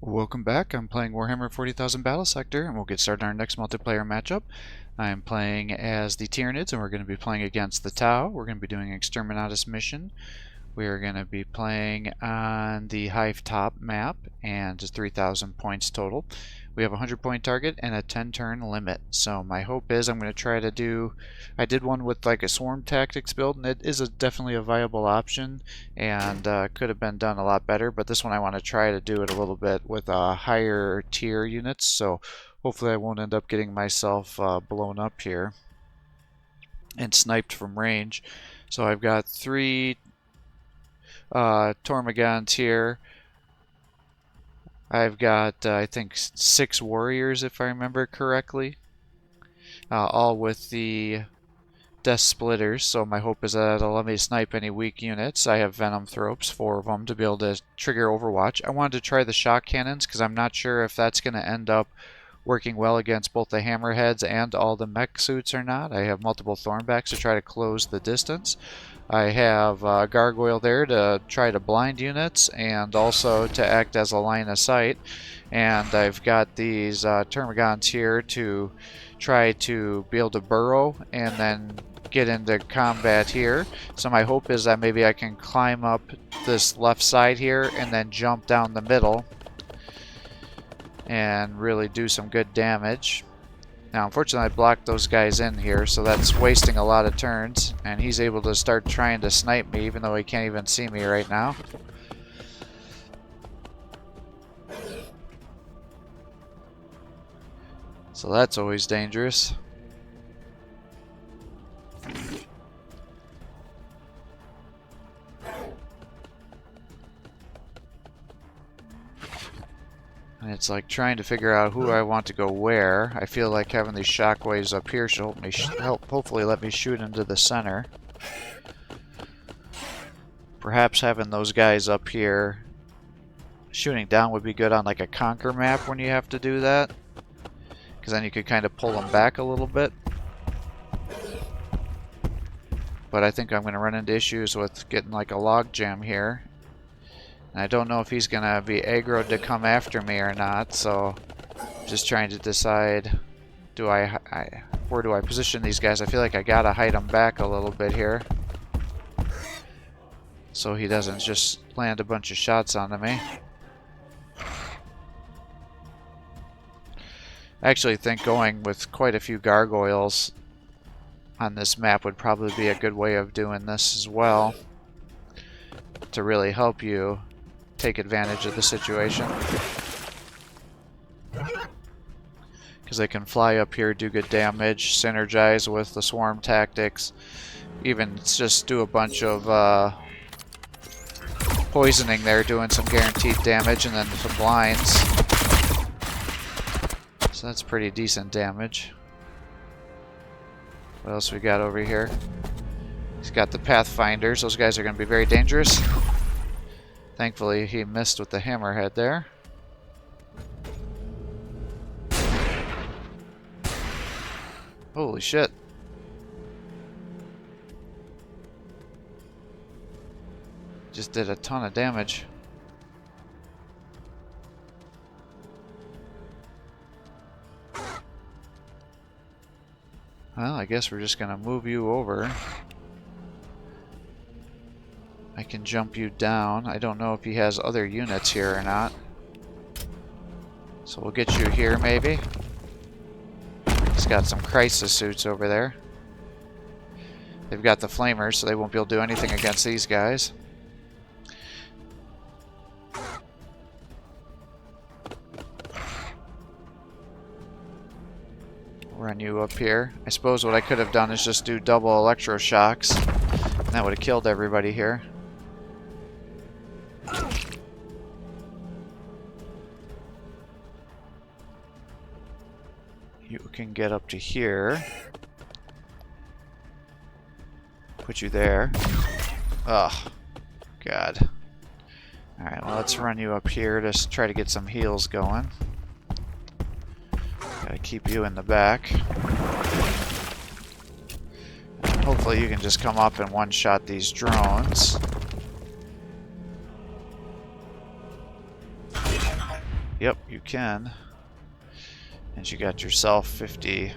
Welcome back. I'm playing Warhammer 40,000 Battlesector, and we'll get started on our next multiplayer matchup. I'm playing as the Tyranids, and we're going to be playing against the Tau. We're going to be doing an Exterminatus mission. We are going to be playing on the Hive Top map, and just 3,000 points total. We have a 100-point target and a 10-turn limit. So my hope is I'm going to try to do... I did one with like a swarm tactics build, and it is definitely a viable option, and could have been done a lot better. But this one I want to try to do it a little bit with higher tier units. So hopefully I won't end up getting myself blown up here and sniped from range. So I've got 3 Tormagons here. I've got, I think, 6 warriors, if I remember correctly, all with the Death Splitters, so my hope is that it'll let me snipe any weak units. I have Venom Thropes, 4 of them, to be able to trigger Overwatch. I wanted to try the Shock Cannons, because I'm not sure if that's going to end up working well against both the Hammerheads and all the mech suits or not. I have multiple Thornbacks to try to close the distance. I have a Gargoyle there to try to blind units and also to act as a line of sight. And I've got these Termagants here to try to be able to burrow and then get into combat here. So my hope is that maybe I can climb up this left side here and then jump down the middle and really do some good damage. Now, unfortunately, I blocked those guys in here, so that's wasting a lot of turns, and he's able to start trying to snipe me, even though he can't even see me right now. So that's always dangerous. And it's like trying to figure out who I want to go where. I feel like having these shockwaves up here should hopefully let me shoot into the center. Perhaps having those guys up here shooting down would be good on like a conquer map when you have to do that, because then you could kind of pull them back a little bit. But I think I'm going to run into issues with getting like a log jam here. And I don't know if he's going to be aggroed to come after me or not, so I'm just trying to decide, where do I position these guys? I feel like I got to hide them back a little bit here, so he doesn't just land a bunch of shots onto me. I actually think going with quite a few gargoyles on this map would probably be a good way of doing this as well, to really help you take advantage of the situation, because they can fly up here, do good damage, synergize with the swarm tactics, even just do a bunch of poisoning there, doing some guaranteed damage, and then some blinds. So that's pretty decent damage. What else we got over here? He's got the Pathfinders. Those guys are going to be very dangerous. Thankfully, he missed with the Hammerhead there. Holy shit. Just did a ton of damage. Well, I guess we're just going to move you over. I can jump you down. I don't know if he has other units here or not. So we'll get you here maybe. He's got some crisis suits over there. They've got the flamers, so they won't be able to do anything against these guys. Run you up here. I suppose what I could have done is just do double electroshocks, and that would have killed everybody here. You can get up to here. Put you there. Ugh. God. Alright, well, let's run you up here to try to get some heals going. Gotta keep you in the back. And hopefully you can just come up and one-shot these drones. Yep, you can. And you got yourself 50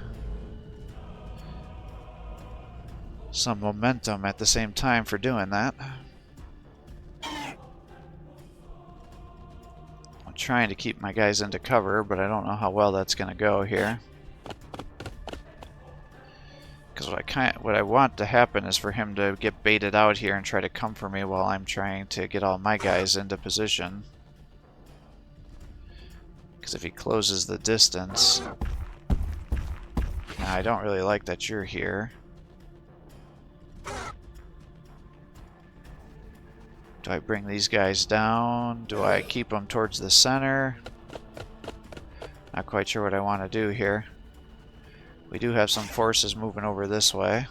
some momentum at the same time for doing that. I'm trying to keep my guys into cover, but I don't know how well that's going to go here. Because what I want to happen is for him to get baited out here and try to come for me while I'm trying to get all my guys into position. Because if he closes the distance... Now, I don't really like that you're here. Do I bring these guys down? Do I keep them towards the center? Not quite sure what I want to do here. We do have some forces moving over this way.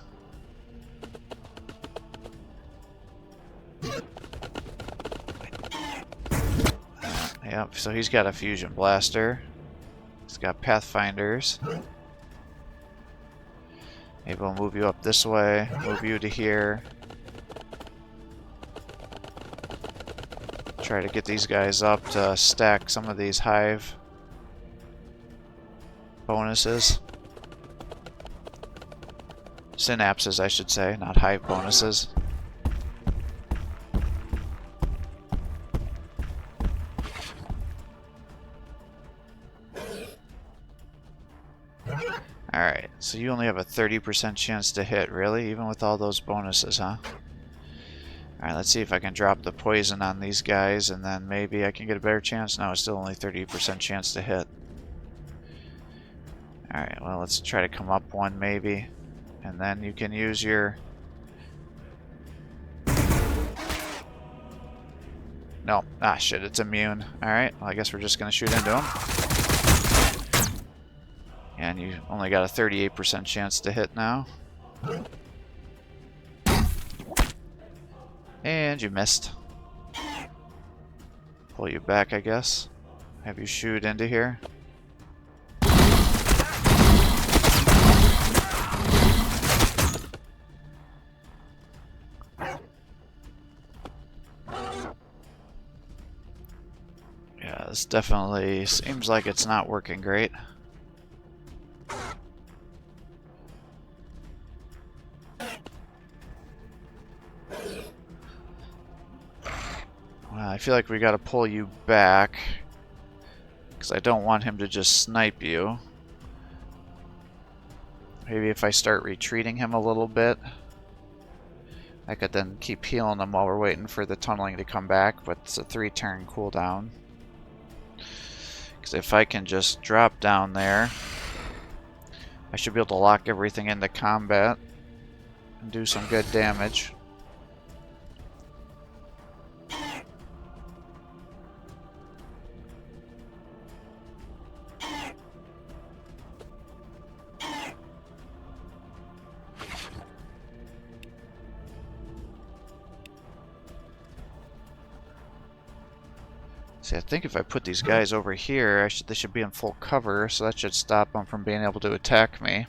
Yep, so he's got a fusion blaster. He's got pathfinders. Maybe we'll move you up this way, move you to here. Try to get these guys up to stack some of these hive bonuses. Synapses, I should say, not hive bonuses. Alright, so you only have a 30% chance to hit, really? Even with all those bonuses, huh? Alright, let's see if I can drop the poison on these guys, and then maybe I can get a better chance. No, it's still only 30% chance to hit. Alright, well, let's try to come up one, maybe. And then you can use your... No. Ah, shit, it's immune. Alright, well, I guess we're just going to shoot into him. And you only got a 38% chance to hit now. And you missed. Pull you back, I guess. Have you shoot into here. Yeah, this definitely seems like it's not working great. I feel like we gotta pull you back because I don't want him to just snipe you. Maybe if I start retreating him a little bit, I could then keep healing him while we're waiting for the tunneling to come back, but it's a 3-turn cooldown. Because if I can just drop down there, I should be able to lock everything into combat and do some good damage. See, I think if I put these guys over here, they should be in full cover, so that should stop them from being able to attack me.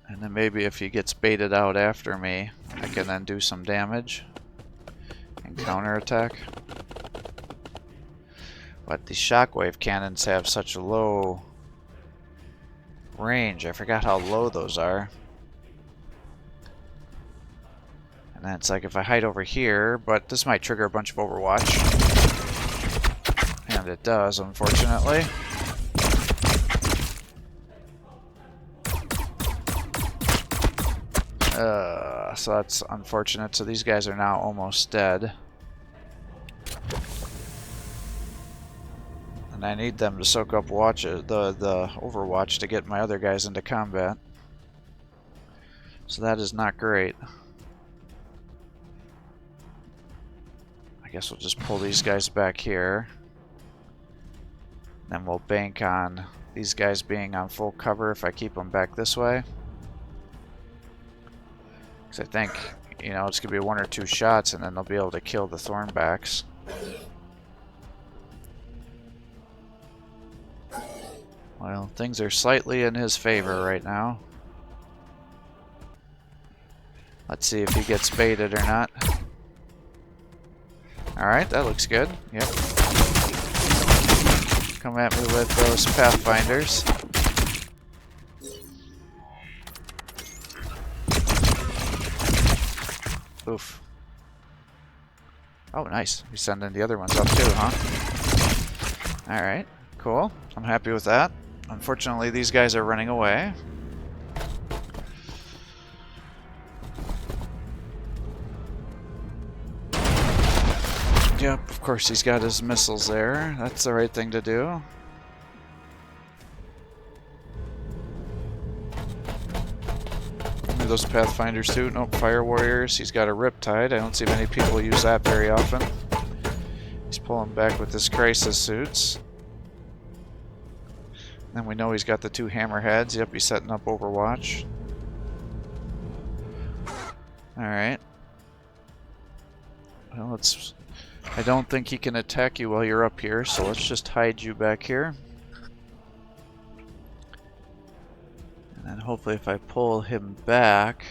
And then maybe if he gets baited out after me, I can then do some damage and counterattack. But these Shockwave cannons have such a low range. I forgot how low those are. And then it's like if I hide over here, but this might trigger a bunch of Overwatch. And it does, unfortunately. So that's unfortunate. So these guys are now almost dead. And I need them to soak up the Overwatch to get my other guys into combat. So that is not great. I guess we'll just pull these guys back here. Then we'll bank on these guys being on full cover if I keep them back this way. Because I think, you know, it's going to be 1 or 2 shots and then they'll be able to kill the Thornbacks. Well, things are slightly in his favor right now. Let's see if he gets baited or not. Alright, that looks good. Yep. Come at me with those Pathfinders. Oof. Oh, nice. He's sending the other ones up too, huh? Alright, cool. I'm happy with that. Unfortunately, these guys are running away. Yep, of course he's got his missiles there. That's the right thing to do. Those Pathfinders too. Nope, Fire Warriors. He's got a Riptide. I don't see many people use that very often. He's pulling back with his Crisis suits. Then we know he's got the 2 Hammerheads. Yep, he's setting up Overwatch. Alright. Well, let's... I don't think he can attack you while you're up here, so let's just hide you back here. And then hopefully if I pull him back...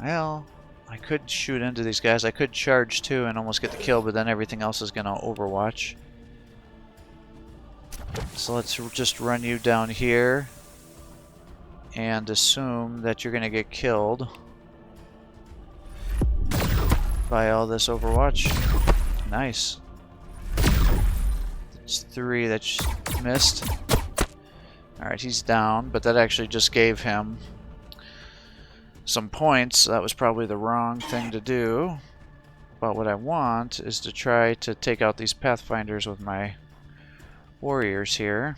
Well, I could shoot into these guys. I could charge too and almost get the kill, but then everything else is going to Overwatch. So let's just run you down here and assume that you're going to get killed by all this Overwatch. Nice. It's 3 that missed. Alright, he's down, but that actually just gave him some points. That was probably the wrong thing to do. But what I want is to try to take out these Pathfinders with my warriors here.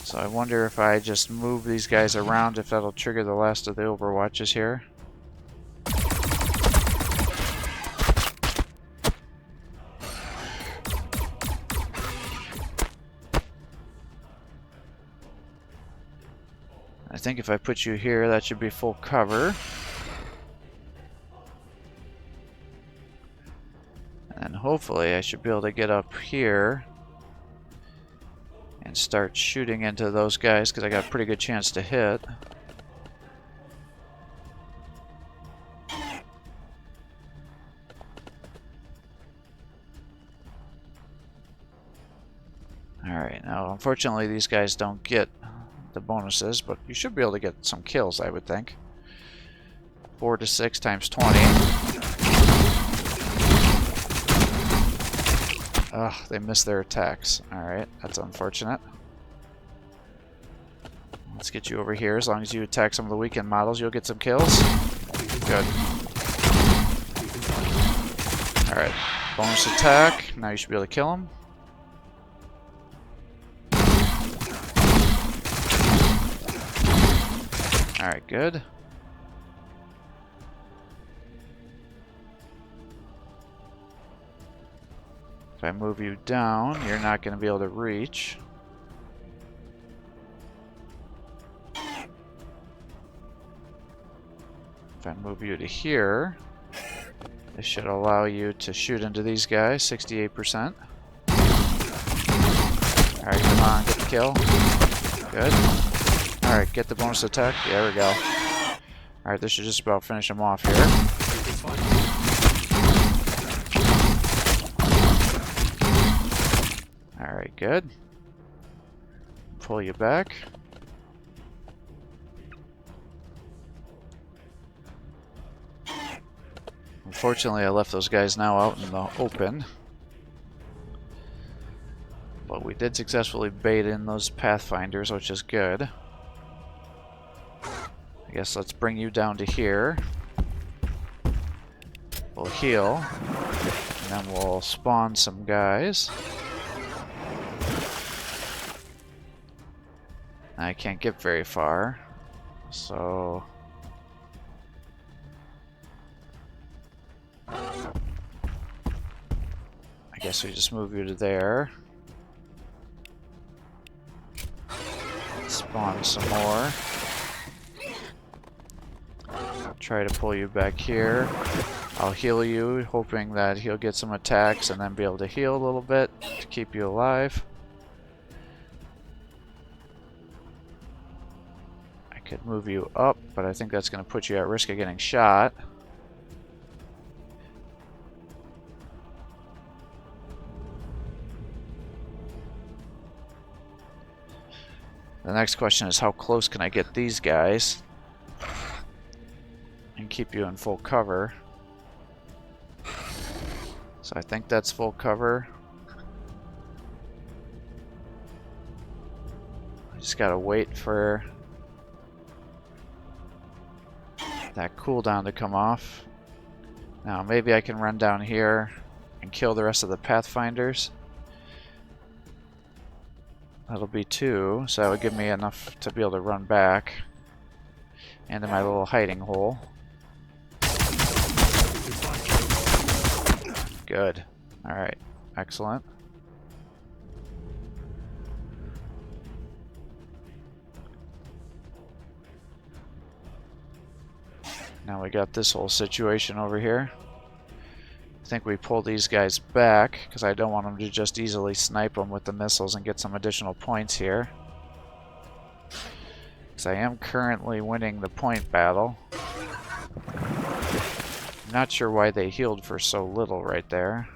So I wonder if I just move these guys around, if that'll trigger the last of the Overwatches here. I think if I put you here, that should be full cover. And hopefully I should be able to get up here and start shooting into those guys, because I got a pretty good chance to hit. Alright, now unfortunately these guys don't get the bonuses, but you should be able to get some kills, I would think. 4 to 6 times 20. Ugh, they missed their attacks. Alright, that's unfortunate. Let's get you over here. As long as you attack some of the weakened models, you'll get some kills. Good. Alright, bonus attack. Now you should be able to kill him. Alright, good. If I move you down, you're not going to be able to reach. If I move you to here, this should allow you to shoot into these guys, 68%. Alright, come on, get the kill. Good. Alright, get the bonus attack. There we go. Alright, this should just about finish him off here. Alright, good. Pull you back. Unfortunately, I left those guys now out in the open. But we did successfully bait in those Pathfinders, which is good. I guess let's bring you down to here. We'll heal. And then we'll spawn some guys. I can't get very far. So... I guess we just move you to there. Spawn some more. Try to pull you back here. I'll heal you, hoping that he'll get some attacks and then be able to heal a little bit to keep you alive. I Could move you up, but I think that's going to put you at risk of getting shot. The next question is, how close can I get these guys and keep you in full cover? So I think that's full cover. I just gotta wait for that cooldown to come off. Now maybe I can run down here and kill the rest of the Pathfinders. That'll be 2, so that would give me enough to be able to run back into my little hiding hole. Good. Alright. Excellent. Now we got this whole situation over here. I think we pull these guys back because I don't want them to just easily snipe them with the missiles and get some additional points here. Because I am currently winning the point battle. Not sure why they healed for so little right there.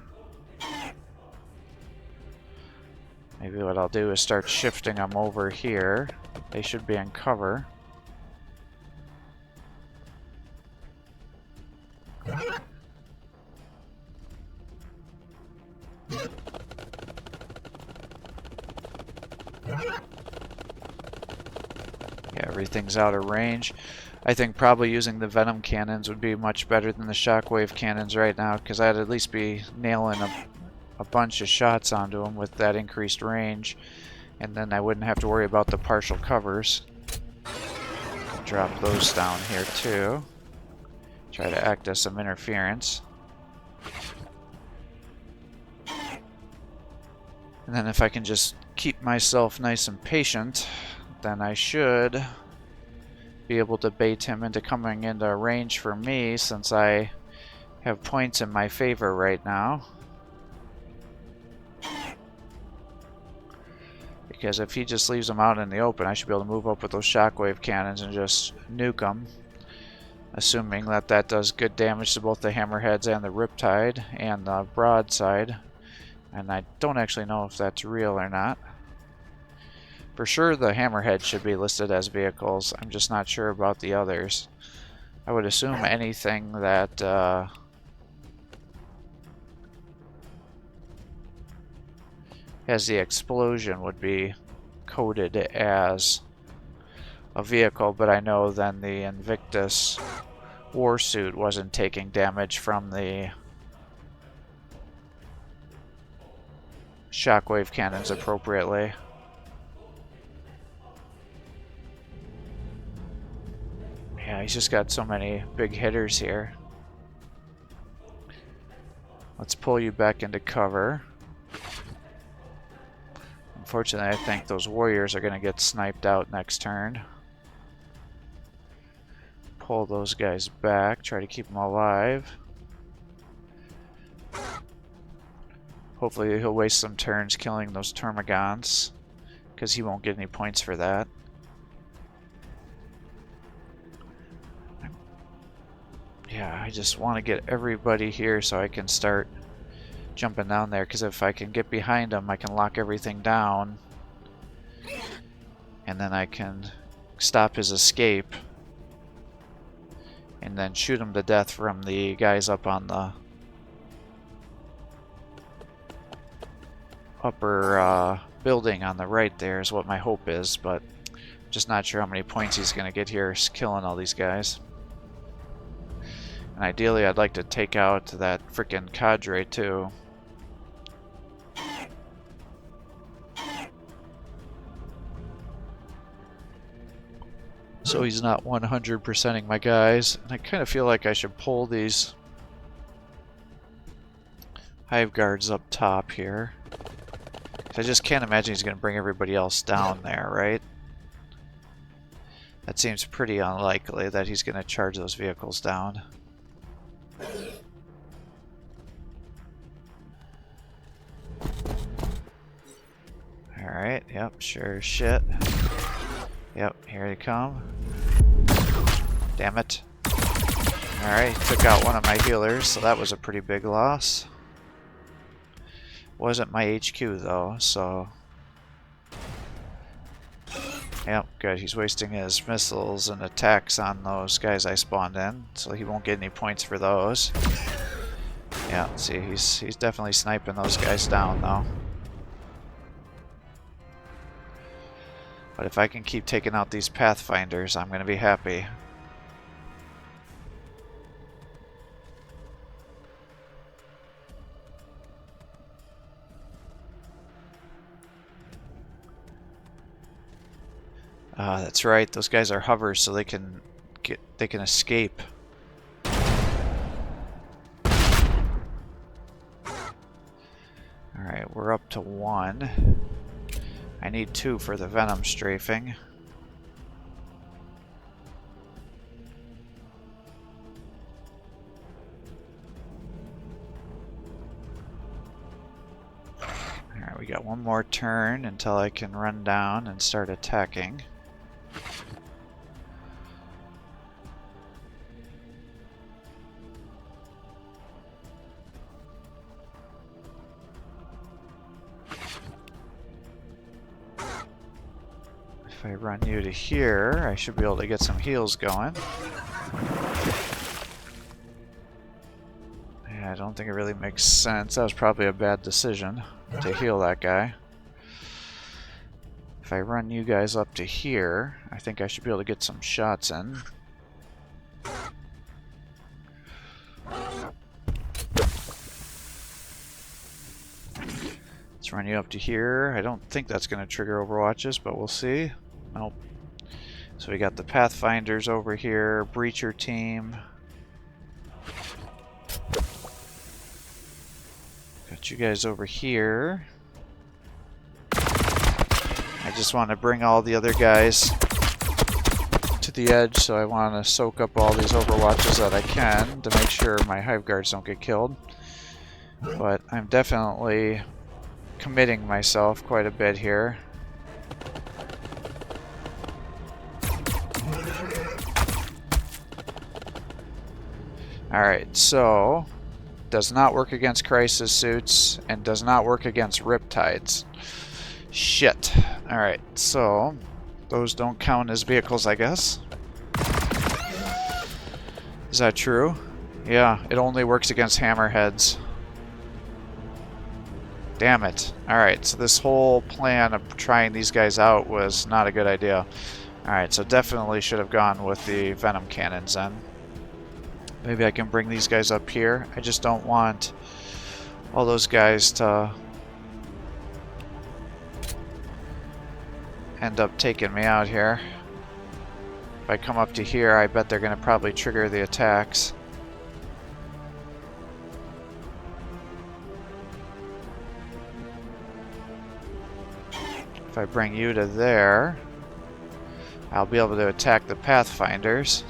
Maybe what I'll do is start shifting them over here. They should be in cover. Yeah, everything's out of range. I think probably using the venom cannons would be much better than the shockwave cannons right now, because I'd at least be nailing a bunch of shots onto them with that increased range, and then I wouldn't have to worry about the partial covers. Drop those down here too. Try to act as some interference. And then if I can just keep myself nice and patient, then I should be able to bait him into coming into range for me, since I have points in my favor right now. Because if he just leaves them out in the open, I should be able to move up with those shockwave cannons and just nuke them. Assuming that that does good damage to both the hammerheads and the riptide and the broadside. And I don't actually know if that's real or not. For sure the hammerhead should be listed as vehicles. I'm just not sure about the others. I would assume anything that has the explosion would be coded as a vehicle, but I know then the Invictus warsuit wasn't taking damage from the shockwave cannons appropriately. Yeah, he's just got so many big hitters here. Let's pull you back into cover. Unfortunately, I think those warriors are going to get sniped out next turn. Pull those guys back, try to keep them alive. Hopefully he'll waste some turns killing those termagants, because he won't get any points for that. Yeah, I just want to get everybody here so I can start jumping down there, because if I can get behind him, I can lock everything down. And then I can stop his escape. And then shoot him to death from the guys up on the upper building on the right there is what my hope is, but I'm just not sure how many points he's going to get here killing all these guys. And ideally I'd like to take out that frickin' cadre too. So he's not 100%ing my guys. And I kind of feel like I should pull these hive guards up top here. I just can't imagine he's going to bring everybody else down there, right? That seems pretty unlikely that he's going to charge those vehicles down. Alright, yep, sure as shit. Yep, here they come. Damn it. Alright, took out one of my healers, so that was a pretty big loss. Wasn't my HQ though, so... Yep, good. He's wasting his missiles and attacks on those guys I spawned in, so he won't get any points for those. Yeah, see, he's definitely sniping those guys down though. But if I can keep taking out these Pathfinders, I'm going to be happy. That's right. Those guys are hovers, so they can escape. All right, we're up to 1. I need 2 for the Venom strafing. Alright, we got one more turn until I can run down and start attacking. If I run you to here, I should be able to get some heals going. Yeah, I don't think it really makes sense. That was probably a bad decision to heal that guy. If I run you guys up to here, I think I should be able to get some shots in. Let's run you up to here. I don't think that's going to trigger overwatches, but we'll see. Nope. So we got the Pathfinders over here, Breacher team. Got you guys over here. I just want to bring all the other guys to the edge, so I want to soak up all these overwatches that I can to make sure my Hive Guards don't get killed. But I'm definitely committing myself quite a bit here. Alright, so does not work against crisis suits and does not work against riptides. Shit. Alright, so those don't count as vehicles, I guess. Is that true? Yeah, it only works against hammerheads. Damn it. Alright, so this whole plan of trying these guys out was not a good idea. Alright, so definitely should have gone with the Venom cannons then. Maybe I can bring these guys up here. I just don't want all those guys to end up taking me out here. If I come up to here, I bet they're going to probably trigger the attacks. If I bring you to there, I'll be able to attack the Pathfinders.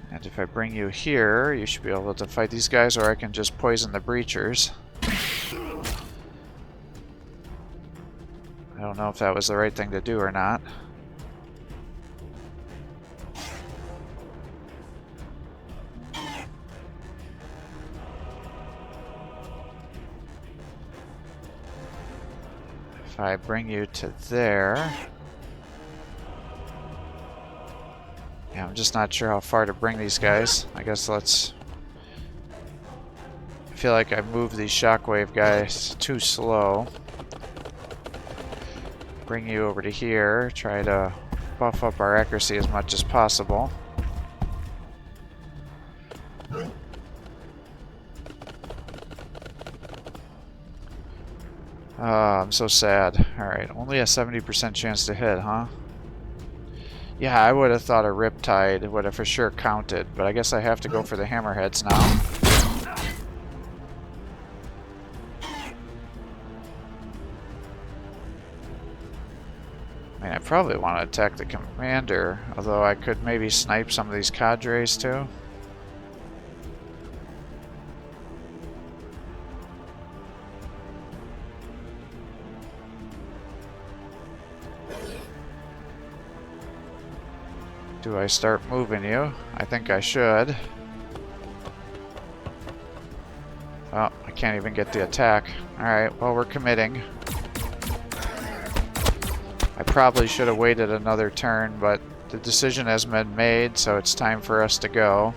And if I bring you here, you should be able to fight these guys, or I can just poison the breachers. I don't know if that was the right thing to do or not. If I bring you to there... Yeah, I'm just not sure how far to bring these guys. I guess let's... I feel like I moved these Shockwave guys too slow. Bring you over to here. Try to buff up our accuracy as much as possible. I'm so sad. Alright, only a 70% chance to hit, huh? Yeah, I would have thought a Riptide would have for sure counted, but I guess I have to go for the Hammerheads now. I mean, I probably want to attack the Commander, although I could maybe snipe some of these cadres too. Do I start moving you? I think I should. Oh, I can't even get the attack. Alright, well, we're committing. I probably should have waited another turn, but the decision has been made, so it's time for us to go.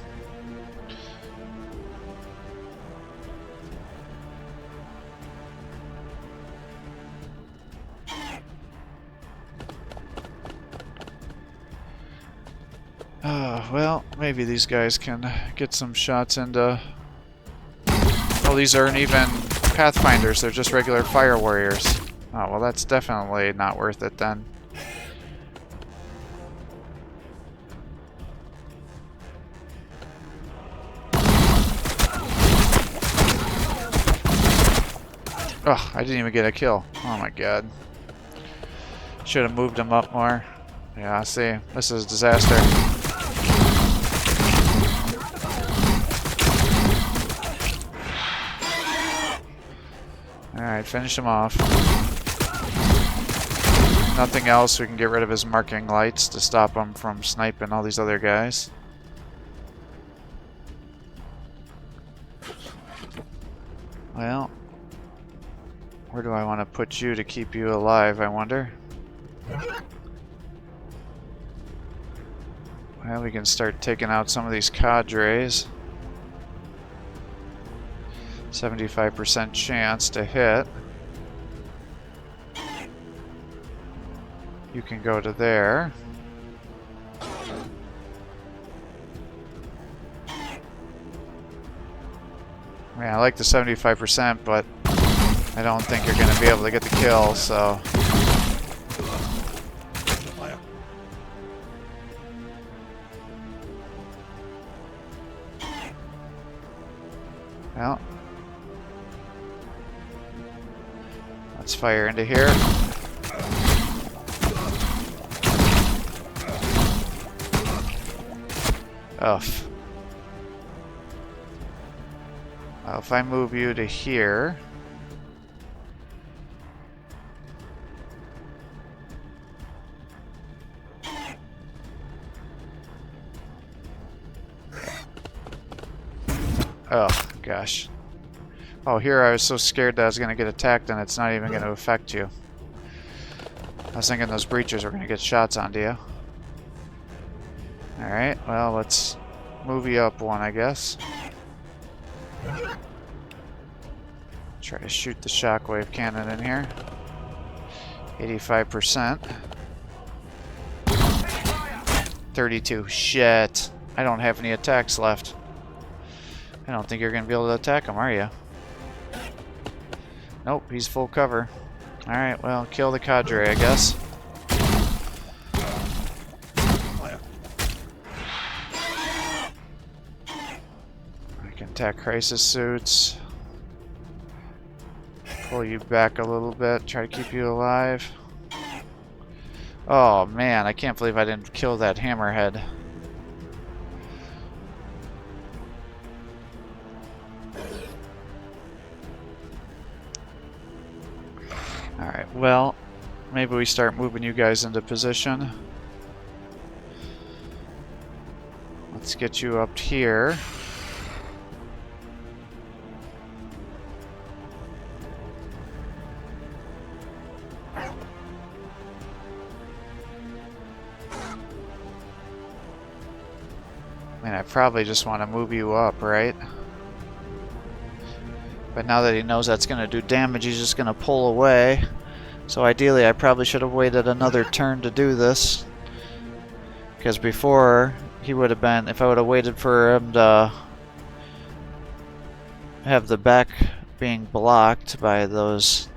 Well, maybe these guys can get some shots into... Oh, these aren't even Pathfinders, they're just regular Fire Warriors. Oh, well, that's definitely not worth it then. Oh, I didn't even get a kill. Oh my god. Should have moved him up more. Yeah, see, this is a disaster. Alright, finish him off. Nothing else, we can get rid of his marking lights to stop him from sniping all these other guys. Well, where do I want to put you to keep you alive, I wonder? Well, we can start taking out some of these cadres. 75% chance to hit. You can go to there. I mean, I like the 75%, but I don't think you're going to be able to get the kill, so... Well, let's fire into here. Oh. Well, if I move you to here... Oh, gosh. Oh, here I was so scared that I was going to get attacked and it's not even going to affect you. I was thinking those breachers were going to get shots onto you. Alright, well, let's move you up one, I guess. Try to shoot the Shockwave cannon in here. 85%. 32. Shit. I don't have any attacks left. I don't think you're going to be able to attack him, are you? Nope, he's full cover. Alright, well, kill the cadre, I guess. I can attack crisis suits. Pull you back a little bit, try to keep you alive. Oh man, I can't believe I didn't kill that hammerhead. Alright, well, maybe we start moving you guys into position. Let's get you up here. I mean, I probably just want to move you up, right? But now that he knows that's going to do damage, he's just going to pull away. So ideally, I probably should have waited another turn to do this. Because before, he would have been... If I would have waited for him to have the back being blocked by those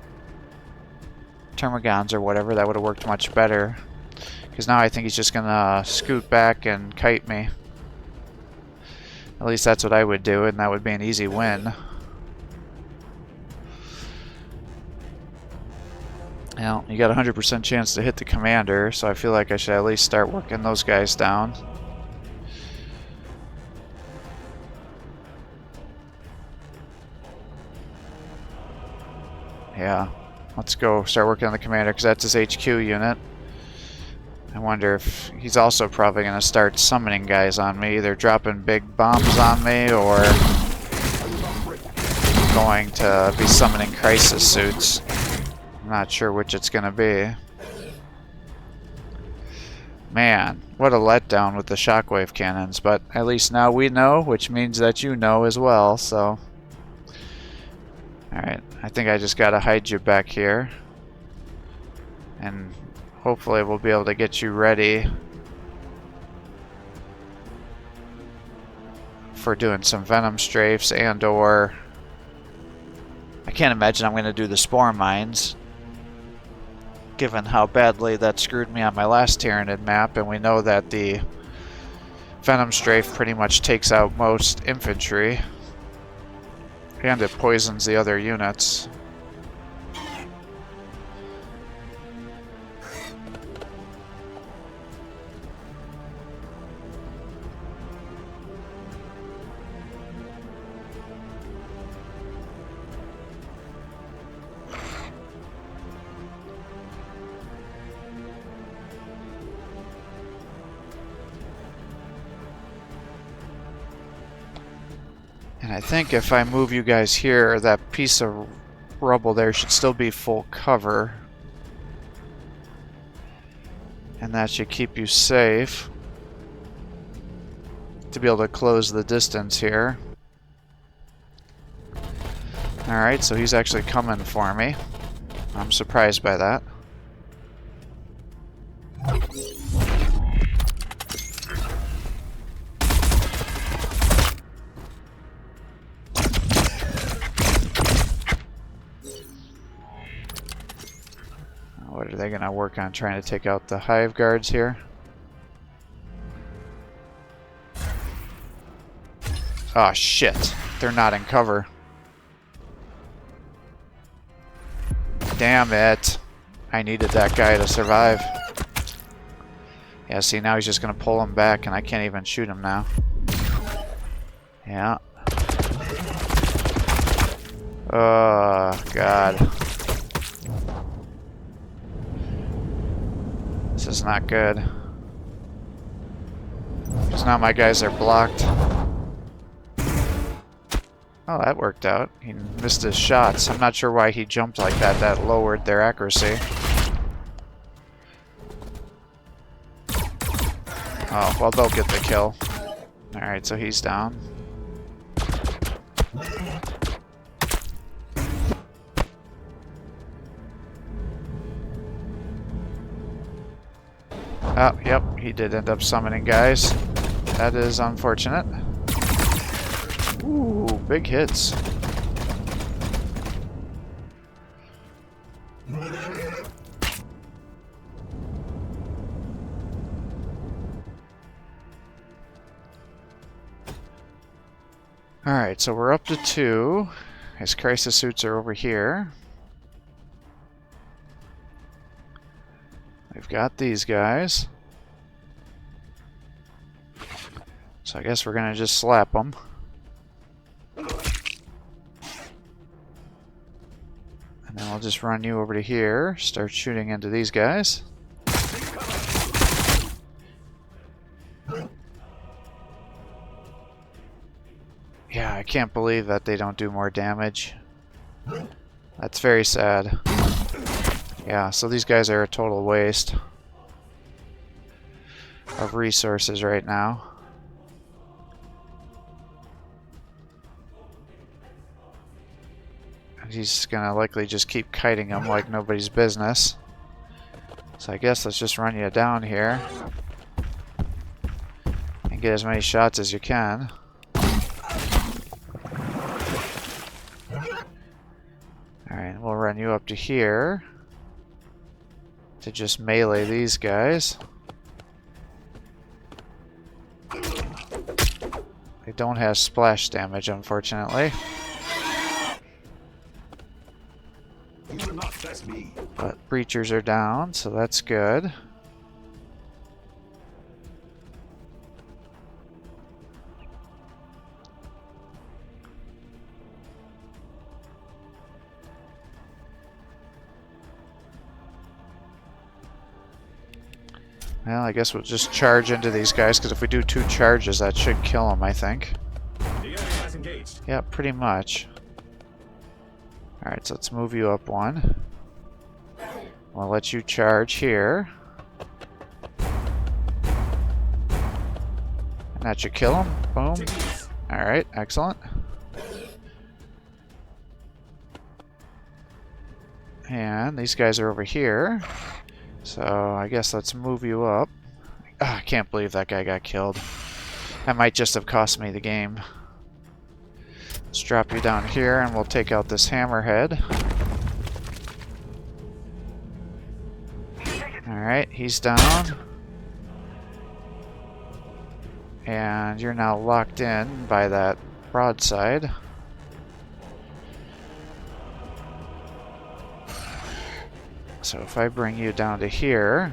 Termagants or whatever, that would have worked much better. Because now I think he's just going to scoot back and kite me. At least that's what I would do, and that would be an easy win. Well, you got a 100% chance to hit the commander, so I feel like I should at least start working those guys down. Yeah, let's go start working on the commander, because that's his HQ unit. I wonder if he's also probably going to start summoning guys on me, either dropping big bombs on me or going to be summoning crisis suits. I'm not sure which it's going to be. Man, what a letdown with the shockwave cannons, but at least now we know, which means that you know as well, so... Alright, I think I just gotta hide you back here. And hopefully we'll be able to get you ready for doing some venom strafes and or... I can't imagine I'm going to do the spore mines, given how badly that screwed me on my last Tyranid map, and we know that the venom strafe pretty much takes out most infantry, and it poisons the other units. And I think if I move you guys here, that piece of rubble there should still be full cover. And that should keep you safe to be able to close the distance here. Alright, so he's actually coming for me. I'm surprised by that. What are they going to work on, trying to take out the hive guards here? Oh shit, they're not in cover. Damn it. I needed that guy to survive. Yeah, see, now he's just going to pull him back and I can't even shoot him now. Yeah. Oh, God. This is not good. Because now my guys are blocked. Oh, that worked out. He missed his shots. I'm not sure why he jumped like that. That lowered their accuracy. Oh, well, they'll get the kill. Alright, so he's down. Oh, yep, he did end up summoning guys. That is unfortunate. Ooh, big hits. Alright, so we're up to 2. His crisis suits are over here. We've got these guys. So I guess we're gonna just slap them. And then I'll just run you over to here, start shooting into these guys. Yeah, I can't believe that they don't do more damage. That's very sad. Yeah, so these guys are a total waste of resources right now. And he's gonna likely just keep kiting them like nobody's business. So I guess let's just run you down here and get as many shots as you can. Alright, we'll run you up to here to just melee these guys. They don't have splash damage, unfortunately. But breachers are down, so that's good. Well, I guess we'll just charge into these guys, because if we do 2 charges, that should kill them, I think. Yeah, pretty much. Alright, so let's move you up 1. We'll let you charge here. And that should kill him. Boom. Alright, excellent. And these guys are over here. So I guess let's move you up. Oh, I can't believe that guy got killed. That might just have cost me the game. Let's drop you down here and we'll take out this hammerhead. Alright, he's down. And you're now locked in by that broadside. So if I bring you down to here,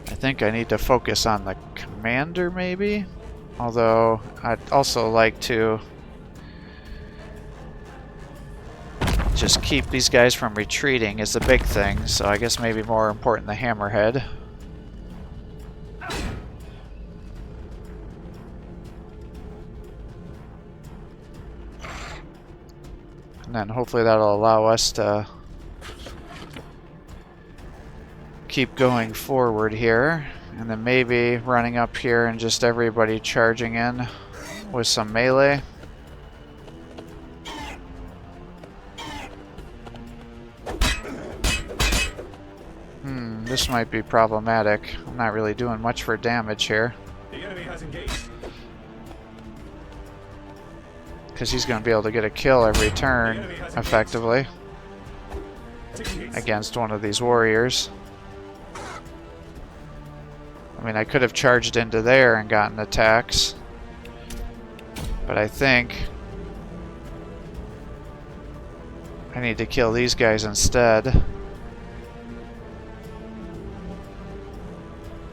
I think I need to focus on the commander maybe? Although I'd also like to just keep these guys from retreating is the big thing, so I guess maybe more important the hammerhead. And then hopefully that'll allow us to keep going forward here. And then maybe running up here and just everybody charging in with some melee. This might be problematic. I'm not really doing much for damage here. The enemy has engaged. Because he's going to be able to get a kill every turn, effectively, against one of these warriors. I mean, I could have charged into there and gotten attacks, but I think I need to kill these guys instead.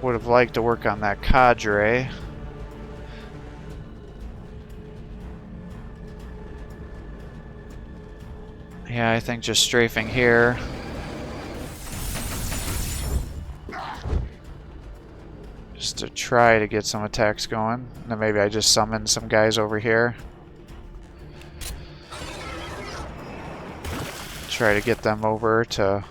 Would have liked to work on that cadre. Yeah, I think just strafing here. Just to try to get some attacks going. And then maybe I just summon some guys over here. Try to get them over to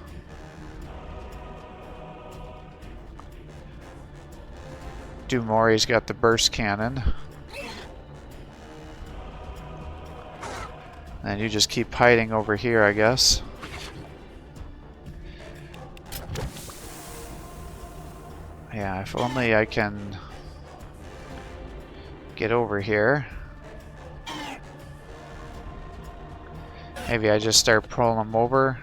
do more. He's got the burst cannon. And you just keep hiding over here, I guess. Yeah, if only I can get over here. Maybe I just start pulling them over.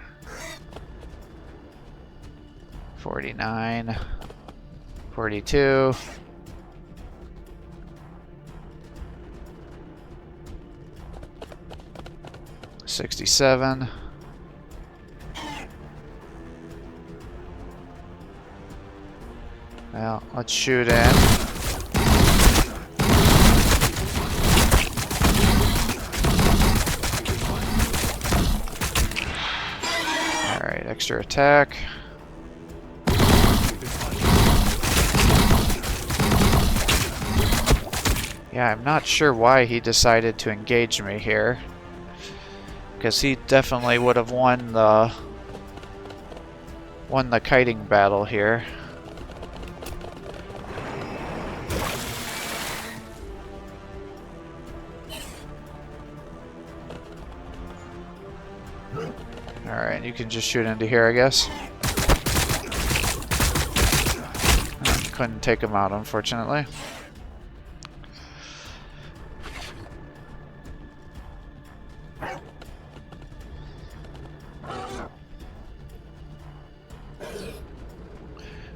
49, 42. 67. Well, let's shoot in. Alright, extra attack. Yeah, I'm not sure why he decided to engage me here. Because he definitely would have won the kiting battle here. Alright, you can just shoot into here, I guess. Couldn't take him out, unfortunately.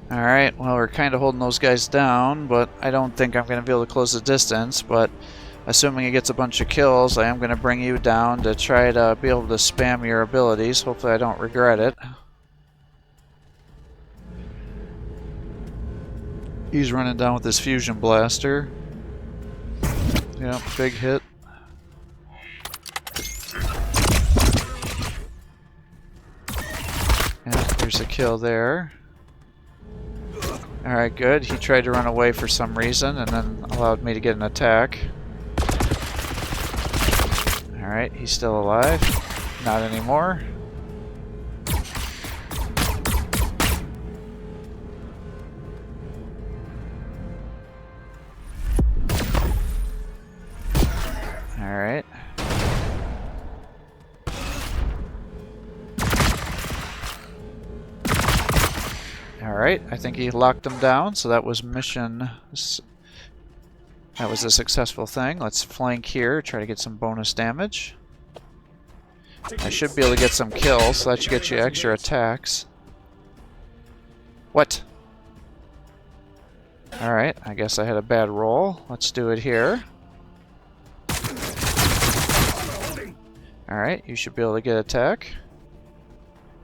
Alright, well, we're kind of holding those guys down, but I don't think I'm going to be able to close the distance, but assuming he gets a bunch of kills, I am going to bring you down to try to be able to spam your abilities. Hopefully I don't regret it. He's running down with his fusion blaster. Yep, big hit. Yep, there's a kill there. Alright, good. He tried to run away for some reason and then allowed me to get an attack. Alright, he's still alive. Not anymore. Alright. Alright, I think he locked them down, so that was mission. That was a successful thing. Let's flank here, try to get some bonus damage. I should be able to get some kills, so that should get you extra attacks. What? Alright, I guess I had a bad roll. Let's do it here. Alright, you should be able to get attack.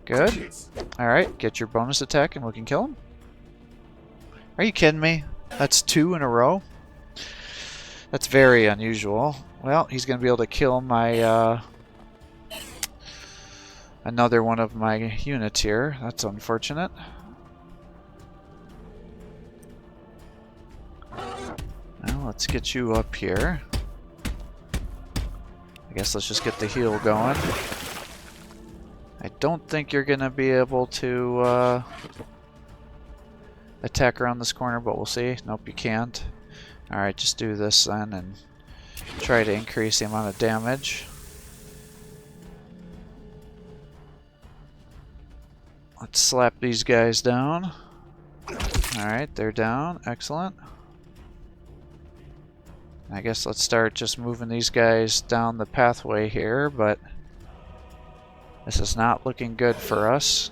Good. Alright, get your bonus attack and we can kill him. Are you kidding me? That's 2 in a row? That's very unusual. Well, he's going to be able to kill my, another one of my units here. That's unfortunate. Well, let's get you up here. I guess let's just get the heal going. I don't think you're going to be able to attack around this corner, but we'll see. Nope, you can't. Alright, just do this then and try to increase the amount of damage. Let's slap these guys down. Alright, they're down. Excellent. I guess let's start just moving these guys down the pathway here, but this is not looking good for us.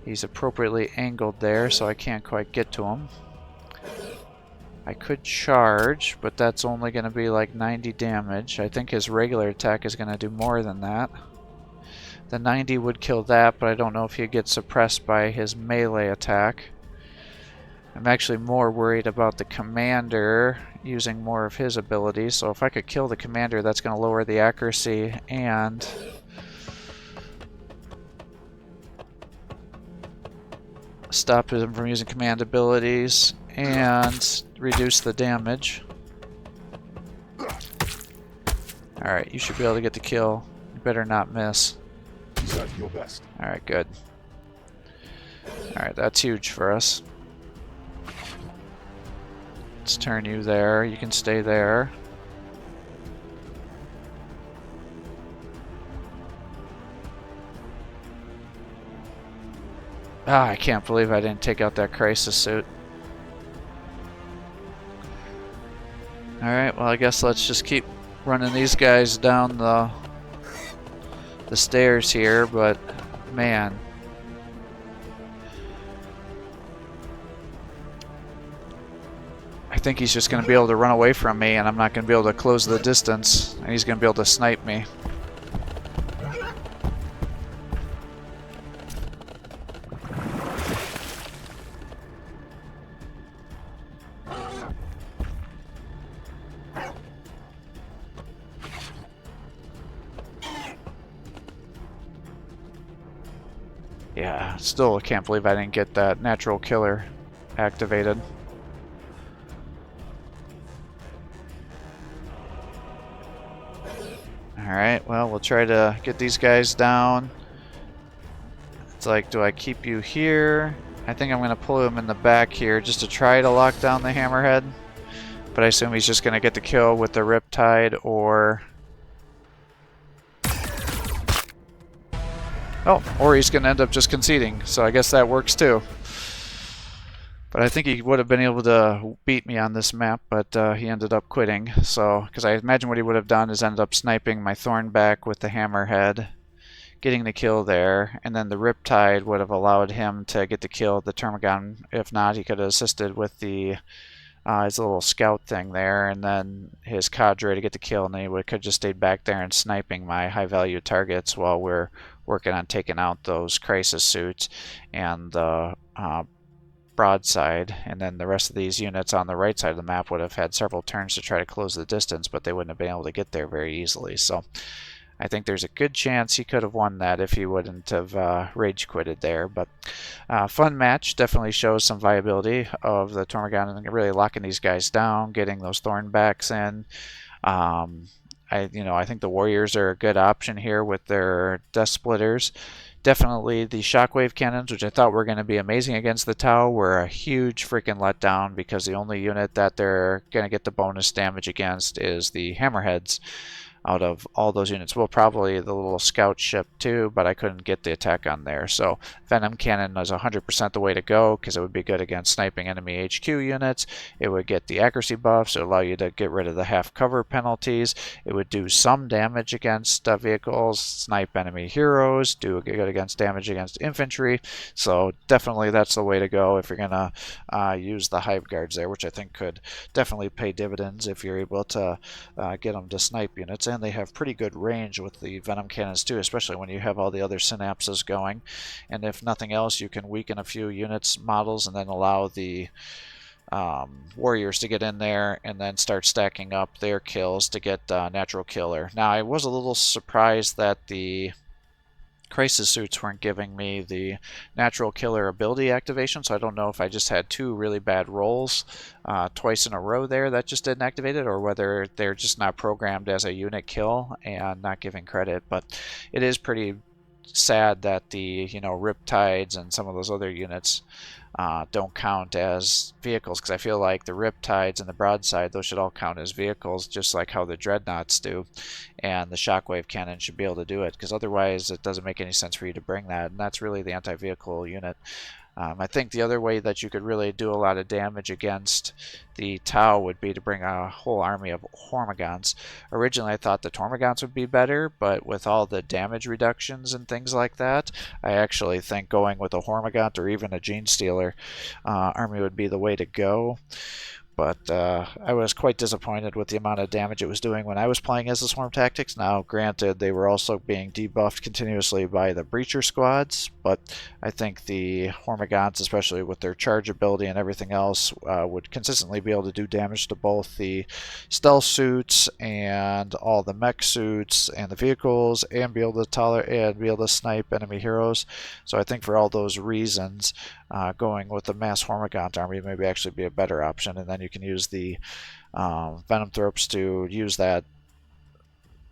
He's appropriately angled there, so I can't quite get to him. I could charge, but that's only going to be like 90 damage. I think his regular attack is going to do more than that. The 90 would kill that, but I don't know if he'd get suppressed by his melee attack. I'm actually more worried about the commander using more of his abilities, so if I could kill the commander, that's going to lower the accuracy and stop him from using command abilities and reduce the damage. Alright, you should be able to get the kill. You better not miss. Alright, good. Alright, that's huge for us. Let's turn you there. You can stay there. Ah, I can't believe I didn't take out that crisis suit. Alright, well I guess let's just keep running these guys down the stairs here, but man. I think he's just going to be able to run away from me and I'm not going to be able to close the distance and he's going to be able to snipe me. Yeah, still I can't believe I didn't get that natural killer activated. Alright, well, we'll try to get these guys down. It's like, do I keep you here? I think I'm going to pull him in the back here just to try to lock down the hammerhead. But I assume he's just going to get the kill with the Riptide or... Oh, or he's going to end up just conceding, so I guess that works too. But I think he would have been able to beat me on this map, but he ended up quitting. So, because I imagine what he would have done is ended up sniping my Thornback with the hammerhead, getting the kill there, and then the Riptide would have allowed him to get the kill, the Termagon. If not, he could have assisted with the his little scout thing there, and then his cadre to get the kill, and then he could have just stayed back there and sniping my high-value targets while we're working on taking out those crisis suits and the broadside, and then the rest of these units on the right side of the map would have had several turns to try to close the distance, but they wouldn't have been able to get there very easily. So I think there's a good chance he could have won that if he wouldn't have rage quitted there. But fun match, definitely shows some viability of the Tormagon and really locking these guys down, getting those Thornbacks in. I think the Warriors are a good option here with their Death Splitters. Definitely the Shockwave cannons, which I thought were going to be amazing against the Tau, were a huge freaking letdown because the only unit that they're going to get the bonus damage against is the Hammerheads. Out of all those units, well, probably the little scout ship too, but I couldn't get the attack on there. So Venom Cannon is 100% the way to go because it would be good against sniping enemy HQ units. It would get the accuracy buffs, it would allow you to get rid of the half cover penalties. It would do some damage against vehicles, snipe enemy heroes, do good against damage against infantry. So definitely that's the way to go if you're gonna use the Hive Guards there, which I think could definitely pay dividends if you're able to get them to snipe units. And they have pretty good range with the Venom Cannons too, especially when you have all the other synapses going. And if nothing else, you can weaken a few units models and then allow the Warriors to get in there and then start stacking up their kills to get natural killer. Now I was a little surprised that the crisis suits weren't giving me the natural killer ability activation, so I don't know if I just had two really bad rolls twice in a row there that just didn't activate it, or whether they're just not programmed as a unit kill and not giving credit. But it is pretty sad that the Riptides and some of those other units don't count as vehicles, because I feel like the Riptides and the Broadside, those should all count as vehicles, just like how the Dreadnoughts do, and the Shockwave Cannon should be able to do it, because otherwise it doesn't make any sense for you to bring that, and that's really the anti-vehicle unit. I think the other way that you could really do a lot of damage against the Tau would be to bring a whole army of Hormigons. Originally I thought the Tormagons would be better, but with all the damage reductions and things like that, I actually think going with a Hormigont or even a Gene Stealer army would be the way to go. But I was quite disappointed with the amount of damage it was doing when I was playing as the Swarm Tactics. Now, granted, they were also being debuffed continuously by the Breacher squads, but I think the Hormigons, especially with their charge ability and everything else, would consistently be able to do damage to both the stealth suits and all the mech suits and the vehicles, and be able to snipe enemy heroes. So I think for all those reasons, going with the mass Hormigont army maybe actually be a better option, and then you can use the Venom Thropes to use that,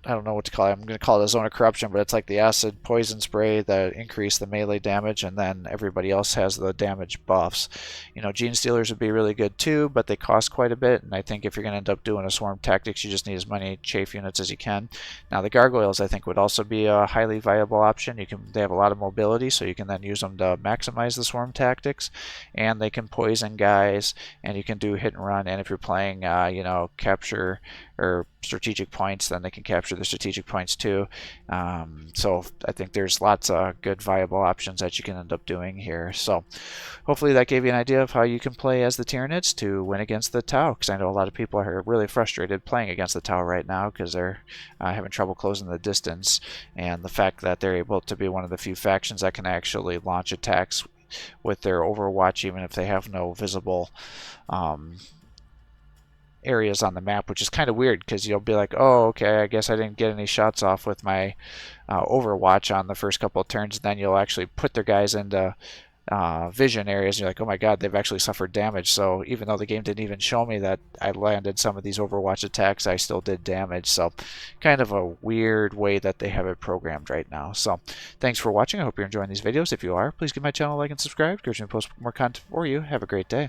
I don't know what to call it. I'm going to call it a Zone of Corruption, but it's like the acid poison spray that increase the melee damage, and then everybody else has the damage buffs. Gene Stealers would be really good too, but they cost quite a bit, and I think if you're going to end up doing a Swarm Tactics, you just need as many chafe units as you can. Now the Gargoyles I think would also be a highly viable option. They have a lot of mobility, so you can then use them to maximize the Swarm Tactics, and they can poison guys, and you can do hit and run, and if you're playing capture or strategic points, then they can capture the strategic points too. So I think there's lots of good viable options that you can end up doing here. So hopefully that gave you an idea of how you can play as the Tyranids to win against the Tau, because I know a lot of people are really frustrated playing against the Tau right now because they're having trouble closing the distance, and the fact that they're able to be one of the few factions that can actually launch attacks with their Overwatch even if they have no visible areas on the map, which is kind of weird because you'll be like, oh, okay, I guess I didn't get any shots off with my Overwatch on the first couple of turns, and then you'll actually put their guys into vision areas, and you're like, oh my god, they've actually suffered damage. So even though the game didn't even show me that I landed some of these Overwatch attacks, I still did damage. So kind of a weird way that they have it programmed right now. So thanks for watching. I hope you're enjoying these videos. If you are, please give my channel a like and subscribe. It gives me to post more content for you. Have a great day.